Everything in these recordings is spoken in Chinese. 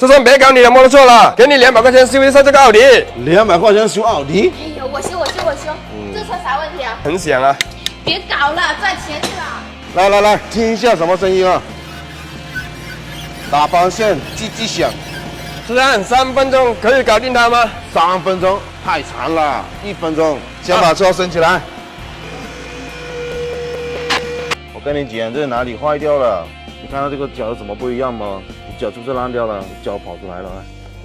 这算别搞你的摩托车了，给你200块钱修一下这个奥迪。200块钱修奥迪？哎呀，我修，这车啥问题啊？很响啊！别搞了，赚钱去了。来，听一下什么声音啊？打方向，叽叽响。是啊，3分钟可以搞定它吗？3分钟太长了，1分钟。先把车升起来。我跟你讲，这哪里坏掉了？你看到这个脚怎么不一样吗？你脚是不是烂掉了？你脚跑出来了。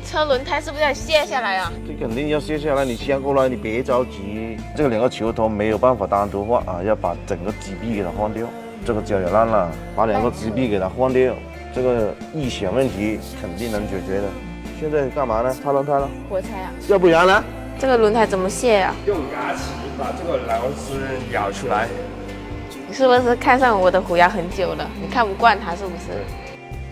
车轮胎是不是要卸下来啊？这肯定要卸下来，你先过来，你别着急。这个2个球头没有办法单独换啊，要把整个机臂给它换掉。这个脚也烂了，把2个机臂给它换掉，这个异响问题肯定能解决的。现在干嘛呢？拆轮胎了？我猜啊。要不然呢？这个轮胎怎么卸啊？用牙齿把这个螺丝咬出来。你是不是看上我的虎牙很久了？你看不惯它是不是？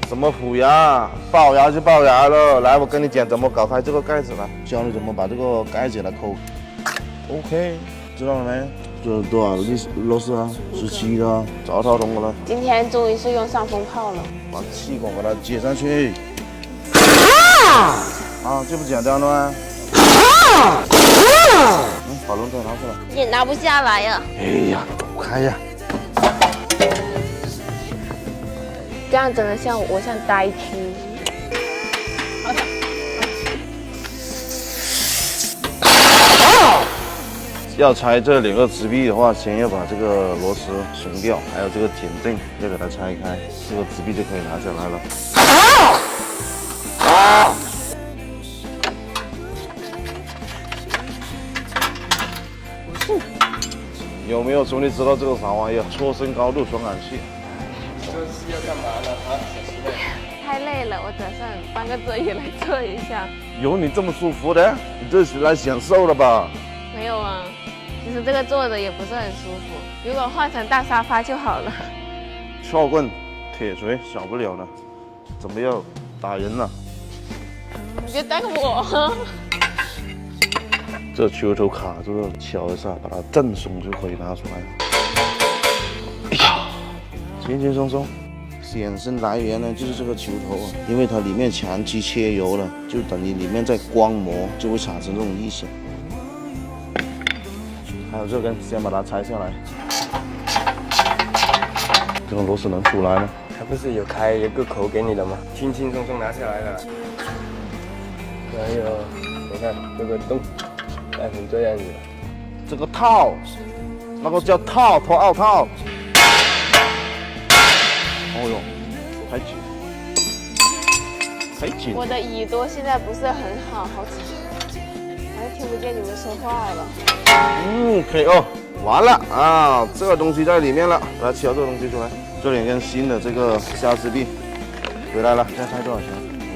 什么虎牙？龅牙就龅牙了。来，我跟你讲怎么搞开这个盖子了，教你怎么把这个盖子给它抠。OK， 知道了没？这多少螺丝啊？17的，早套通了。今天终于是用上风炮了。把气管给它接上去。啊，这不简单了吗？把轮胎拿出来。也拿不下来呀。哎呀，躲开呀！这样真的像我像呆区。要拆这2个支臂的话，先要把这个螺丝松掉，还有这个减震要给它拆开，这个支臂就可以拿下来了。有没有兄弟知道这个啥玩意儿？错身高度传感器。这是要干嘛呢？啊，小师妹。太累了，我打算搬个座椅来坐一下。有你这么舒服的？你这是来享受的吧？没有啊，其实这个坐着也不是很舒服，如果换成大沙发就好了。撬棍、铁锤少不了了，怎么要打人了？你别带我。这球头卡住了，敲一下，把它震松就可以拿出来了。哎呀，轻轻松松。显身来源呢，就是这个球头啊，因为它里面长期切油了，就等于里面在光磨，就会产生这种异响。还有这根，先把它拆下来。这个螺丝能出来吗？它不是有开一个口给你的吗？轻轻松松拿下来了。还有，你看这个洞，带成这样子了。这个套，那个叫套，脱奥套。哦哟，太紧，太紧。我的耳朵现在不是很好，好吵，还是听不见你们说话了。可以哦，完了啊，这个东西在里面了，把它敲这个东西出来。这2根新的这个下支臂回来了，这才多少钱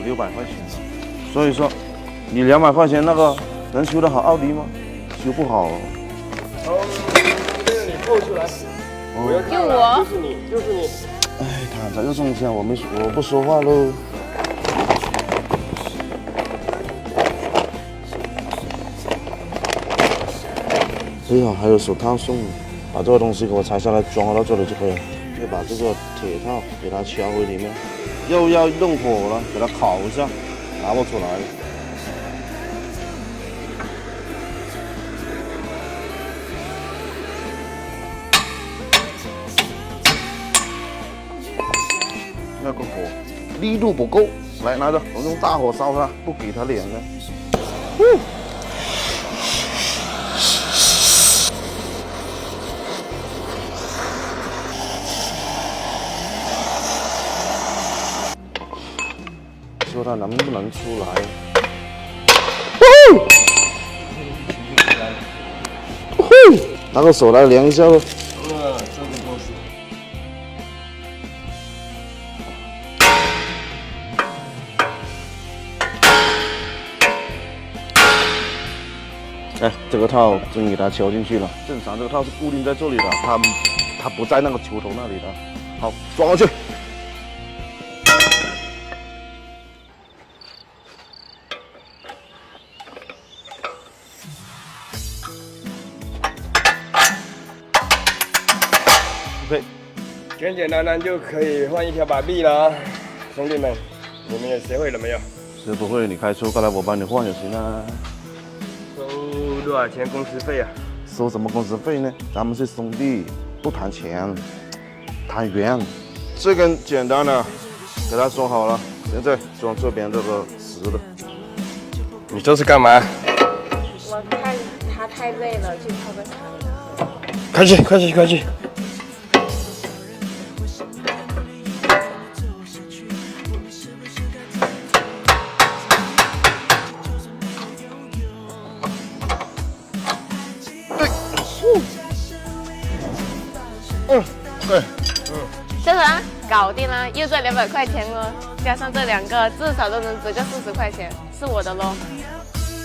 ？500-600块钱了。所以说，你200块钱那个能修得好奥迪吗？修不好。从这个你扣出来。我要看了，就是你。哎，躺着就中枪，我不说话喽。哎呀，还有手套送，把这个东西给我拆下来，装到这里就可以了。要把这个铁套给它敲回里面，又要用火了，给它烤一下，拿不出来了。那个火力度不够，来拿着，我用大火烧它，不给它脸了。说它能不能出来？拿个手来量一下喽。这个东西。哎，这个套真给它敲进去了。正常这个套是固定在这里的，它不在那个球头那里的。好，装上去。OK，简简单单就可以换一条把臂了啊，兄弟们，你们也学会了没有？师傅会你开出，过来我帮你换就行了。收多少钱工时费啊？收什么工时费呢？咱们是兄弟，不谈钱，谈缘。这根简单的，给他装好了，现在装这边这个实的。你这是干嘛？我看他太累了，去泡个茶。快去，快去，快去！对，这个啊，搞定了，又赚200块钱了，加上这2个，至少都能值个40块钱，是我的喽。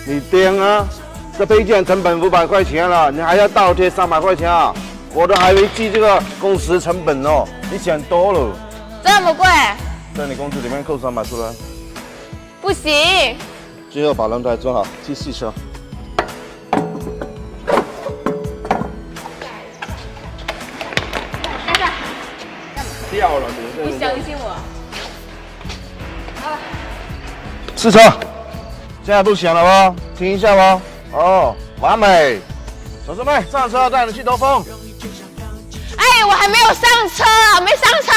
你颠啊！这配件成本500块钱了，你还要倒贴300块钱啊！我都还没记这个工时成本哦，你想多了。这么贵？在你工资里面扣300出来，不行。最后把轮胎装好，去洗车。掉了，不相信我？试车，现在不响了哦，听一下哦。哦，完美。同志们，上车，带你去兜风。哎，我还没有上车，没上车。